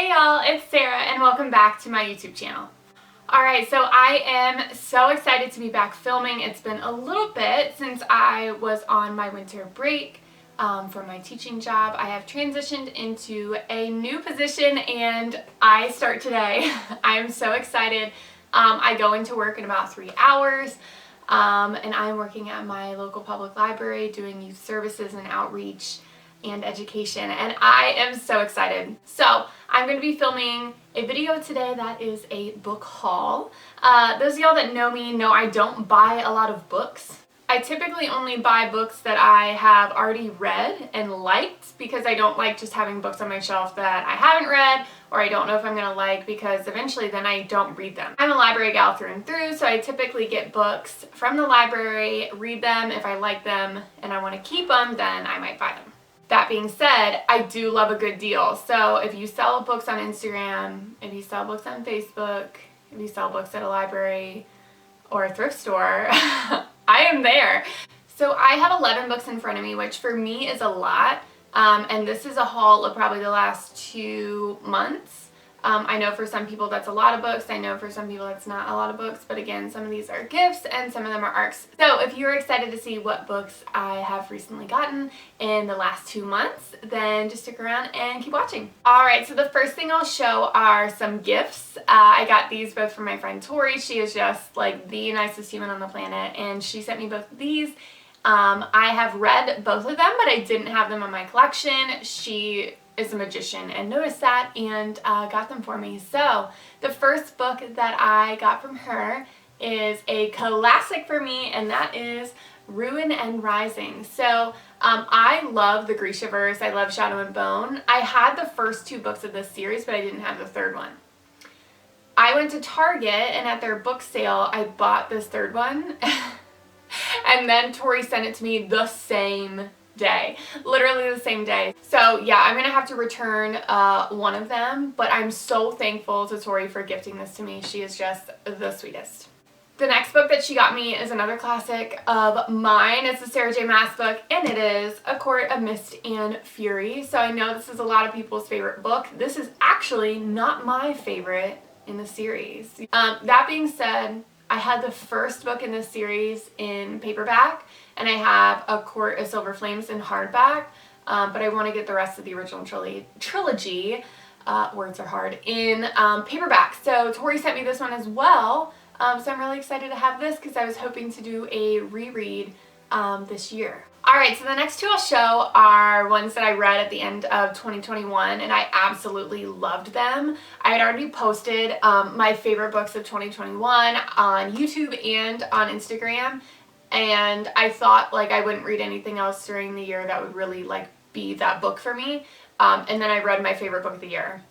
Hey y'all, it's Sarah and welcome back to my YouTube channel. Alright, so I am so excited to be back filming. It's been a little bit since I was on my winter break for my teaching job. I have transitioned into a new position and I start today. I'm so excited. I go into work in about 3 hours and I'm working at my local public library doing youth services and outreach and education, and I am so excited. So I'm going to be filming a video today that is a book haul. Those of y'all that know me know I don't buy a lot of books. I typically only buy books that I have already read and liked, because I don't like just having books on my shelf that I haven't read or I don't know if I'm going to like, because eventually then I don't read them. I'm a library gal through and through, so I typically get books from the library, read them. If I like them and I want to keep them, then I might buy them. That being said, I do love a good deal. So if you sell books on Instagram, if you sell books on Facebook, if you sell books at a library or a thrift store, I am there. So I have 11 books in front of me, which for me is a lot. And this is a haul of probably the last 2 months. I know for some people that's a lot of books. I know for some people that's not a lot of books. But again, some of these are gifts and some of them are ARCs. So if you're excited to see what books I have recently gotten in the last 2 months, then just stick around and keep watching. Alright, so the first thing I'll show are some gifts. I got these both from my friend Tori. She is just like the nicest human on the planet, and she sent me both of these. I have read both of them, but I didn't have them in my collection. She is a magician and noticed that and got them for me. So the first book that I got from her is a classic for me, and that is Ruin and Rising. So I love the Grishaverse. I love Shadow and Bone. I had the first 2 books of this series, but I didn't have the third one. I went to Target and at their book sale I bought this third one and then Tori sent it to me the same day, literally the same day. So yeah, I'm gonna have to return one of them, but I'm so thankful to Tori for gifting this to me. She is just the sweetest. The next book that she got me is another classic of mine. It's a Sarah J. Maas book, and it is A Court of Mist and Fury. So I know this is a lot of people's favorite book. This is actually not my favorite in the series. That being said, I had the first book in this series in paperback, and I have A Court of Silver Flames in hardback, but I want to get the rest of the original trilogy, words are hard, in paperback. So Tori sent me this one as well, so I'm really excited to have this because I was hoping to do a reread this year. Alright, so the next 2 I'll show are ones that I read at the end of 2021, and I absolutely loved them. I had already posted my favorite books of 2021 on YouTube and on Instagram, and I thought like I wouldn't read anything else during the year that would really like be that book for me, and then I read my favorite book of the year.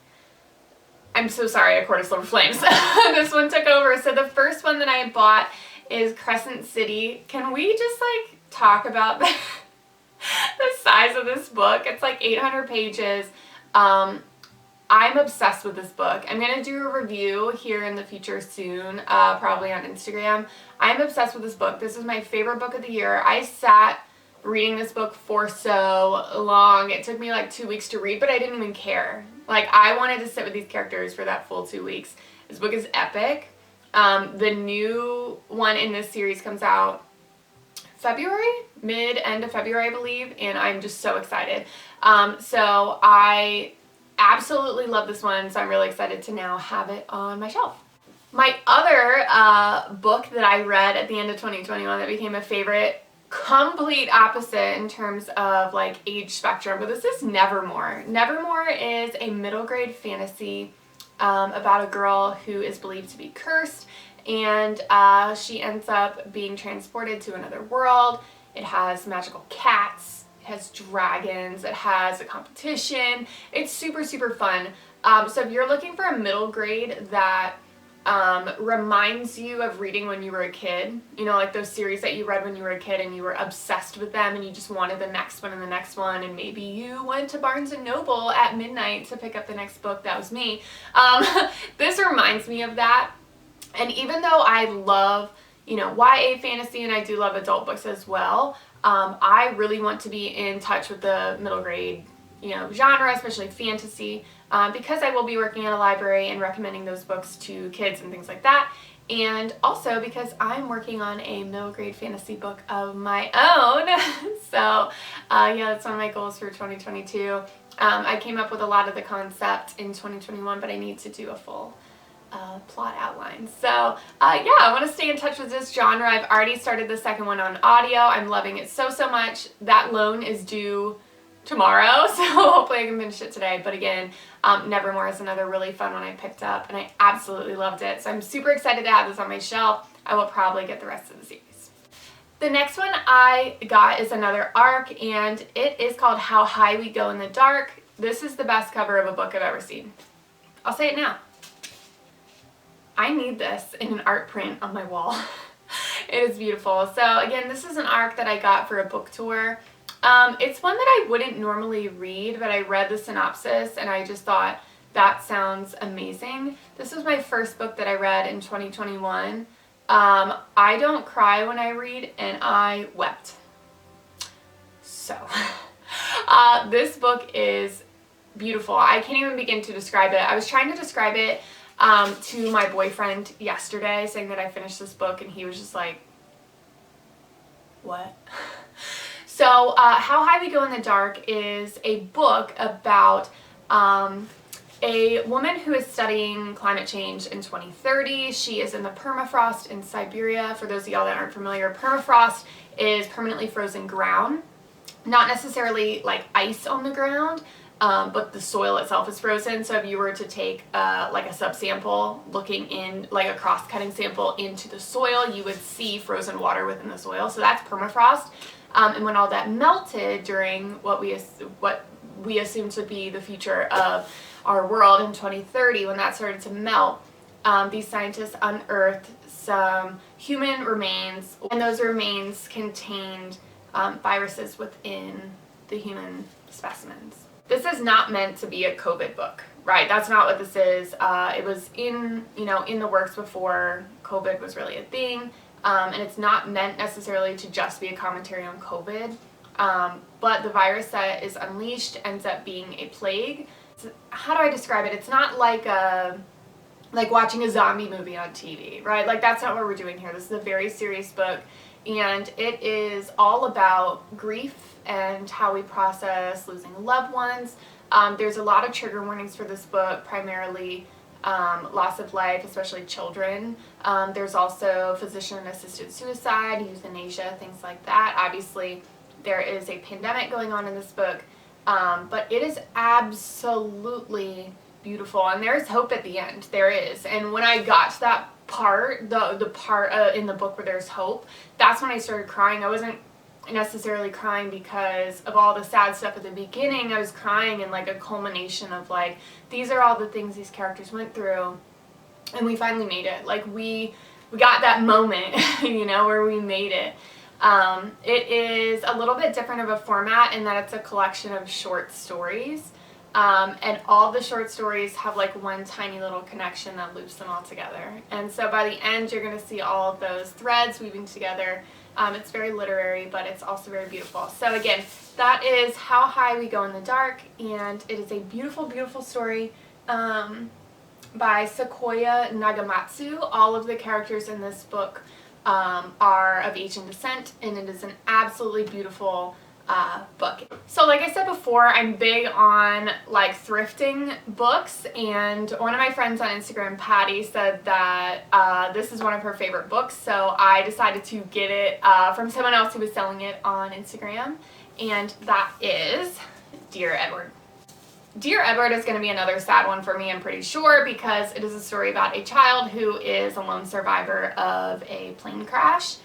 I'm so sorry, A Court of Silver Flames. This one took over. So the first one that I bought is Crescent City. Can we just like talk about the size of this book? It's like 800 pages. I'm obsessed with this book. I'm going to do a review here in the future soon, probably on Instagram. I'm obsessed with this book. This is my favorite book of the year. I sat reading this book for so long. It took me like 2 weeks to read, but I didn't even care. Like, I wanted to sit with these characters for that full 2 weeks. This book is epic. The new one in this series comes out February, end of February, I believe, and I'm just so excited. So I absolutely love this one, so I'm really excited to now have it on my shelf. My other book that I read at the end of 2021 that became a favorite, complete opposite in terms of like age spectrum, but this is Nevermore. Nevermore is a middle grade fantasy about a girl who is believed to be cursed, and she ends up being transported to another world. It has magical cats, it has dragons, it has a competition. It's super, super fun. So if you're looking for a middle grade that reminds you of reading when you were a kid, you know, like those series that you read when you were a kid and you were obsessed with them and you just wanted the next one and the next one, and maybe you went to Barnes & Noble at midnight to pick up the next book. That was me. This reminds me of that. And even though I love, you know, YA fantasy, and I do love adult books as well, I really want to be in touch with the middle grade, you know, genre, especially fantasy. because I will be working in a library and recommending those books to kids and things like that. And also because I'm working on a middle grade fantasy book of my own. So yeah, that's one of my goals for 2022. I came up with a lot of the concept in 2021, but I need to do a full plot outline. So yeah, I want to stay in touch with this genre. I've already started the second one on audio. I'm loving it so much. That loan is due tomorrow, so hopefully I can finish it today. But again, Nevermore is another really fun one I picked up, and I absolutely loved it. So I'm super excited to have this on my shelf. I will probably get the rest of the series. The next one I got is another ARC, and it is called How High We Go in the Dark. This is the best cover of a book I've ever seen. I'll say it now. I need this in an art print on my wall. It is beautiful. So again, this is an ARC that I got for a book tour. It's one that I wouldn't normally read, but I read the synopsis and I just thought that sounds amazing. This was my first book that I read in 2021. I don't cry when I read, and I wept. So this book is beautiful. I can't even begin to describe it. I was trying to describe it to my boyfriend yesterday, saying that I finished this book, and he was just like, what? So How High We Go in the Dark is a book about a woman who is studying climate change in 2030. She is in the permafrost in Siberia. For those of y'all that aren't familiar, permafrost is permanently frozen ground. Not necessarily like ice on the ground, but the soil itself is frozen. So if you were to take like a subsample looking in, like a cross-cutting sample into the soil, you would see frozen water within the soil. So that's permafrost. And when all that melted during what we assumed to be the future of our world in 2030, when that started to melt, these scientists unearthed some human remains, and those remains contained viruses within the human specimens. This is not meant to be a COVID book, right? That's not what this is. It was in the works before COVID was really a thing. And it's not meant necessarily to just be a commentary on COVID, but the virus that is unleashed ends up being a plague. How do I describe it? It's not like watching a zombie movie on TV, right? Like, that's not what we're doing here. This is a very serious book, and it is all about grief and how we process losing loved ones. There's a lot of trigger warnings for this book, primarily loss of life, especially children. There's also physician-assisted suicide, euthanasia, things like that. Obviously, there is a pandemic going on in this book, but it is absolutely beautiful, and there is hope at the end. There is. And when I got to that part, the part in the book where there's hope, that's when I started crying. I wasn't necessarily crying because of all the sad stuff at the beginning. I was crying in like a culmination of like, these are all the things these characters went through, and we finally made it. Like, we got that moment, where we made it. It is a little bit different of a format in that it's a collection of short stories, and all the short stories have like one tiny little connection that loops them all together. And so by the end, you're going to see all of those threads weaving together. It's very literary, but it's also very beautiful. So again, that is How High We Go in the Dark, and it is a beautiful, beautiful story by Sequoia Nagamatsu. All of the characters in this book are of Asian descent, and it is an absolutely beautiful book. So like I said before, I'm big on like thrifting books, and one of my friends on Instagram, Patty, said that this is one of her favorite books, so I decided to get it from someone else who was selling it on Instagram, and that is Dear Edward. Dear Edward is going to be another sad one for me, I'm pretty sure, because it is a story about a child who is a lone survivor of a plane crash.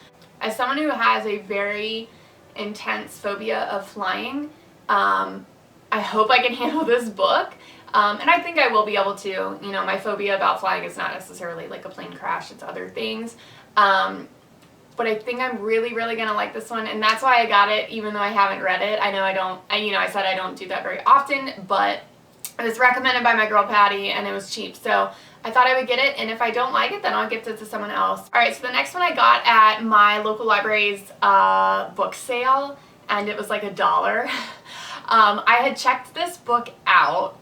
As someone who has a very intense phobia of flying, I hope I can handle this book, and I think I will be able to. My phobia about flying is not necessarily like a plane crash, it's other things, but I think I'm really, really gonna like this one, and that's why I got it, even though I haven't read it. I know I said I don't do that very often, but it was recommended by my girl Patty, and it was cheap, so I thought I would get it, and if I don't like it, then I'll gift it to someone else. Alright, so the next one I got at my local library's book sale, and it was like $1. I had checked this book out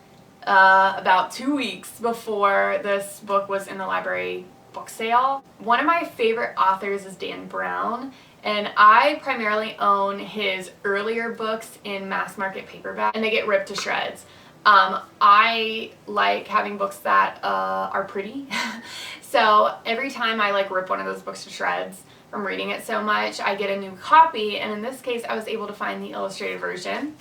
about 2 weeks before this book was in the library book sale. One of my favorite authors is Dan Brown, and I primarily own his earlier books in mass market paperback, and they get ripped to shreds. I like having books that are pretty, so every time I like rip one of those books to shreds from reading it so much, I get a new copy, and in this case I was able to find the illustrated version,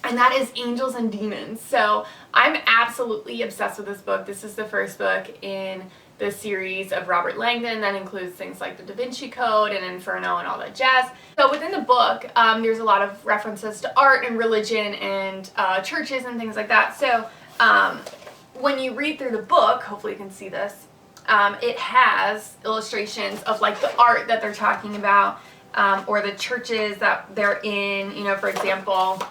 and that is Angels and Demons. So I'm absolutely obsessed with this book. This is the first book in the series of Robert Langdon that includes things like the Da Vinci Code and Inferno and all that jazz. So within the book, there's a lot of references to art and religion and churches and things like that. So when you read through the book, hopefully you can see this, it has illustrations of like the art that they're talking about, or the churches that they're in, you know, for example,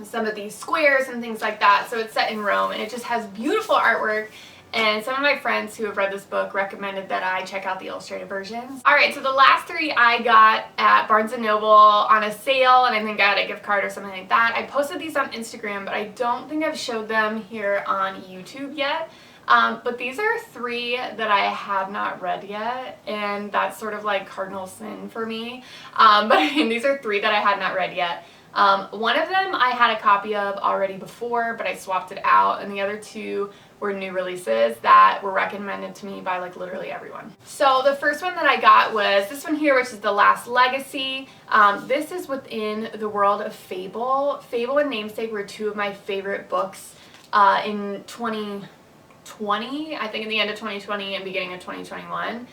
some of these squares and things like that. So it's set in Rome, and it just has beautiful artwork. And some of my friends who have read this book recommended that I check out the illustrated versions. Alright, so the last three I got at Barnes & Noble on a sale, and I think I got a gift card or something like that. I posted these on Instagram, but I don't think I've showed them here on YouTube yet. But these are three that I have not read yet, and that's sort of like cardinal sin for me. But these are three that I had not read yet. One of them I had a copy of already before, but I swapped it out, and the other two were new releases that were recommended to me by like literally everyone. So the first one that I got was this one here, which is The Last Legacy. This is within the world of Fable. Fable and Namesake were two of my favorite books in 2020, I think in the end of 2020 and beginning of 2021.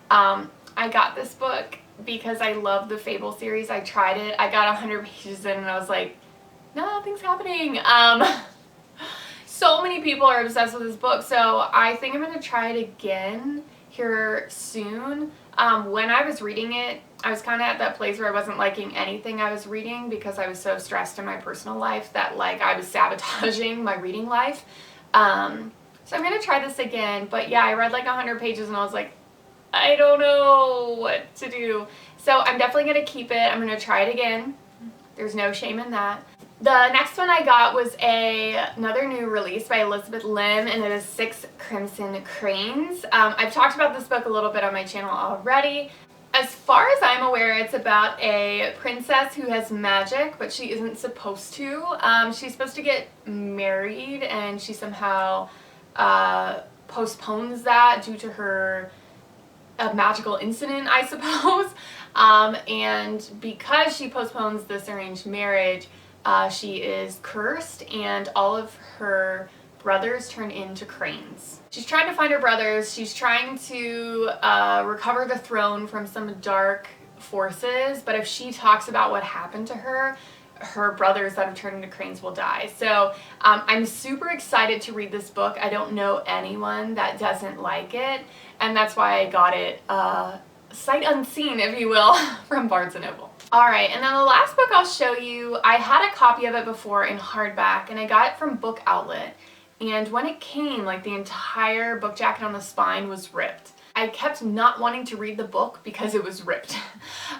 I got this book because I love the Fable series. I tried it. I got 100 pages in and I was like, nothing's happening. So many people are obsessed with this book, so I think I'm going to try it again here soon. When I was reading it, I was kind of at that place where I wasn't liking anything I was reading because I was so stressed in my personal life that like I was sabotaging my reading life. So I'm going to try this again, but yeah, I read like 100 pages and I was like, I don't know what to do. So I'm definitely going to keep it. I'm going to try it again. There's no shame in that. The next one I got was another new release by Elizabeth Lim, and it is 6 Crimson Cranes. I've talked about this book a little bit on my channel already. As far as I'm aware, it's about a princess who has magic, but she isn't supposed to. She's supposed to get married, and she somehow postpones that due to her a magical incident, I suppose. And because she postpones this arranged marriage, she is cursed, and all of her brothers turn into cranes. She's trying to find her brothers. She's trying to recover the throne from some dark forces, but if she talks about what happened to her, her brothers that have turned into cranes will die. So I'm super excited to read this book. I don't know anyone that doesn't like it, and that's why I got it sight unseen, if you will, from Barnes & Noble. Alright, and then the last book I'll show you, I had a copy of it before in hardback, and I got it from Book Outlet. And when it came, like the entire book jacket on the spine was ripped. I kept not wanting to read the book because it was ripped.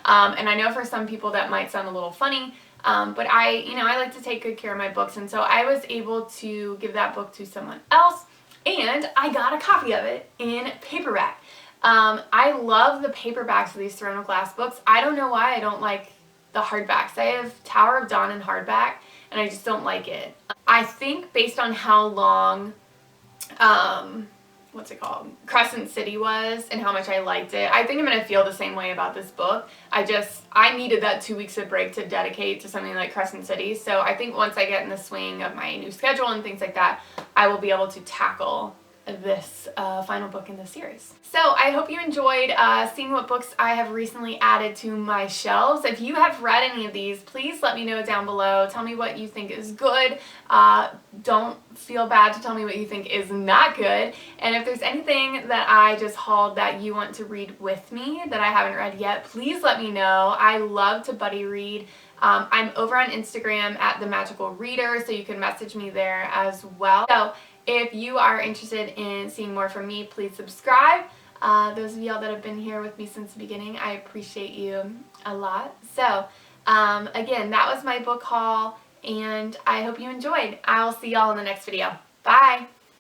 And I know for some people that might sound a little funny, but I like to take good care of my books, and so I was able to give that book to someone else, and I got a copy of it in paperback. I love the paperbacks of these Throne of Glass books. I don't know why I don't like the hardbacks. I have Tower of Dawn in hardback, and I just don't like it. I think based on how long, what's it called? Crescent City was and how much I liked it, I think I'm going to feel the same way about this book. I needed that 2 weeks of break to dedicate to something like Crescent City, so I think once I get in the swing of my new schedule and things like that, I will be able to tackle this final book in the series. So I hope you enjoyed seeing what books I have recently added to my shelves. If you have read any of these, please let me know down below. Tell me what you think is good. Don't feel bad to tell me what you think is not good. And if there's anything that I just hauled that you want to read with me that I haven't read yet, please let me know. I love to buddy read. I'm over on Instagram at The Magical Reader, so you can message me there as well. So if you are interested in seeing more from me, please subscribe. Those of y'all that have been here with me since the beginning, I appreciate you a lot. So again, that was my book haul, and I hope you enjoyed. I'll see y'all in the next video. Bye!